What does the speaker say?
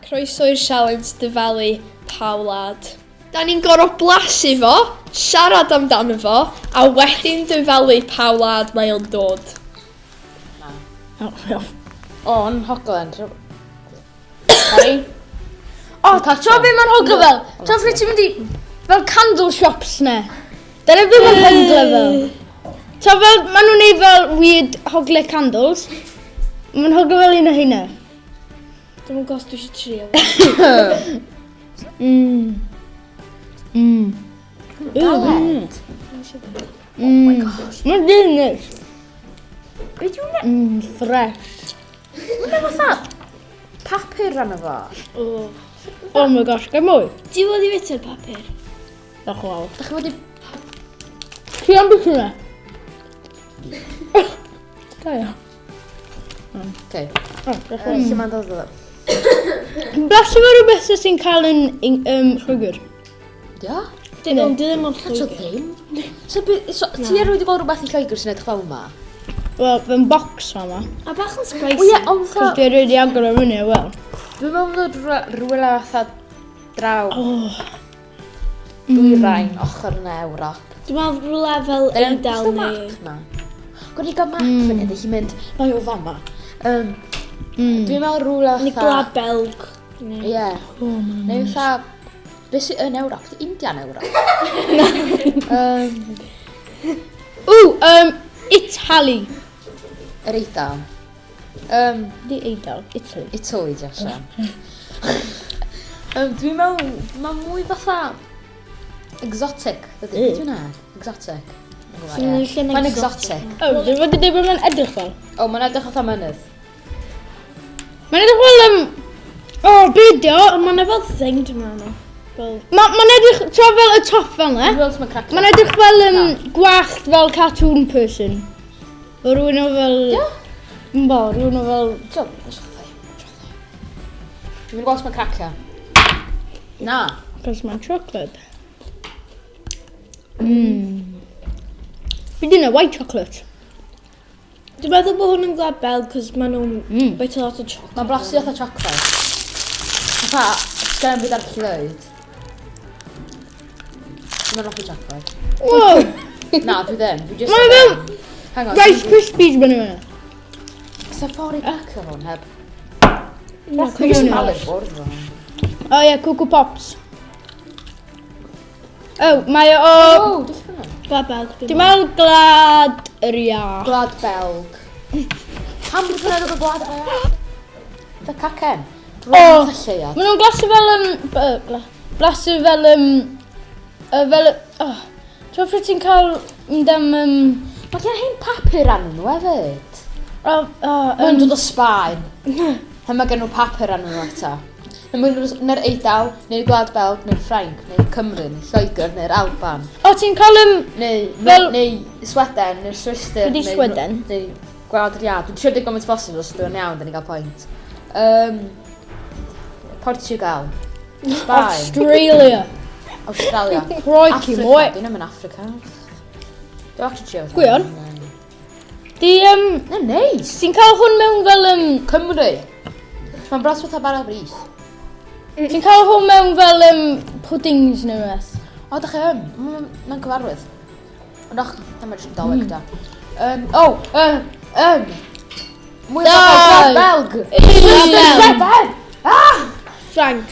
croeso i'r sialens dyfalu pawlad. Da ni'n gorfod blasu fo, siarad amdano fo, a wedyn dyfalu pawlad mae o'n dod. O'n hoglen. Harry? O, tra be mae'n hogla fel? Tra lle ti'n mynd i fel candle shops ne? Dyna be mae'n hogla fel. Tra fel, maen nhw'n neud fel weird hogle candles. Mae'n hogla fel un o hynna. Dwi'n gwybod dwi eisiau trio. Galed. Oh my gosh. Mae'n delicious. Be diw'n Fresh. Mae'n fatha papur arno fo. Oh my gosh, gael mwy? Di fod i fita'r papur? Dach wel. Da chi wedi... Chi am beth yna? Da ia. Okay. Lle mae'n dod o? Blasu fo rhywbeth sy'n cael yn llwygr. Ia? Di ddim ond So llwygr. ddim? So, ti ar wedi gweld rhywbeth i Lloegr sy'n edrych fel yma? Wel, fe'n box fama. A bach yn spicy. O ie, ond Cos fatha... dwi wedi agor o fyny, wel. Dwi'n meddwl bod rhywle fatha draw Oh. dwyrain ochr yn Ewrop. Dwi'n meddwl rhywle fel Eidal neu... Gwyd i gael map fyny, ddech chi'n mynd, na yw fama. Dwi'n meddwl rhywle Neu Gwlad Belg. neu- Ie. Neu fatha... Be sy'n yn Ewrop? Di Indian Ewrop? Italy. Yr Eidal. Di Eidal, Italy. Italy, Jasha. Dwi'n meddwl, mae mwy fatha... Exotic, dydy? Be dwi'n Exotic. Mae'n exotic. O, dwi'n fod i dweud bod mae'n edrych fel. O, mae'n edrych fatha mynydd. Mae'n edrych fel O, beidio. Mae'n efo thing dwi'n meddwl. Mae'n edrych tra fel y top fel ne. Dwi'n meddwl sy'n cracio. Mae'n edrych fel gwallt fel cartoon person. O rhywun o fel... Ie? Mbo, rhywun o fel... Dwi'n gweld sy'n cracio. Na. Cos mae'n chocolate. Fi dyna white chocolate. Dwi'n meddwl bod hwn yn Gwlad Belg cos maen nhw'n bwyta lot o chocolate. Mae'n blasu fatha chocolate. Fatha, sgen byd ar llwyd. Mae'n offi chocolate. Wow! Na, dwi ddim. Dwi just... Mae'n fel Hang on. Rice Krispies fan yma. Sa'n ffordd i bacio hwn heb? Cwrs Dwi'n yn malu bwrdd hwn. O ie, Coco Pops. O, mae o... O, dwi'n hwnna. Gwlad Belg. Dwi'n meddwl glad yr ia. Gwlad Belg. Pam dwi'n gwneud o'r gwlad Belg? Dy cacen. O! Rwy'n lleia. Maen nhw'n glasu fel blasu fel fel Ti'n ffordd ti'n cael Mae gen hyn papur arnyn nhw hefyd. Mae'n dod o Sbaen. Mae gen nhw papur arnyn nhw eto. Neu'r Eidal, neu'r Gwlad Belg, neu'r Ffrainc, neu'r Cymru, neu'r Lloegr, neu'r Alban. O, ti'n cael Neu Sweden, neu'r Swister. Be 'di Sweden? Neu Gwlad yr Ia. Dwi'n siŵr dig gymaint bosib os dwi'n iawn, da ni gael pwynt. Portugal. Sbaen. Australia. Crikey, Africa. mwy. Dwi'n yn Africa. Dwi'n actually trio. Gwion? Ne, neis. Ti'n cael hwn mewn fel Cymru. Mae'n bros fatha bara bris. Ti'n cael hwn mewn fel puddings neu beth? O, da chi yn. Mae'n gyfarwydd. Ond o'ch, dyma jyst doleg da. Mwy o Gwlad Belg. Sweden! Ffranc.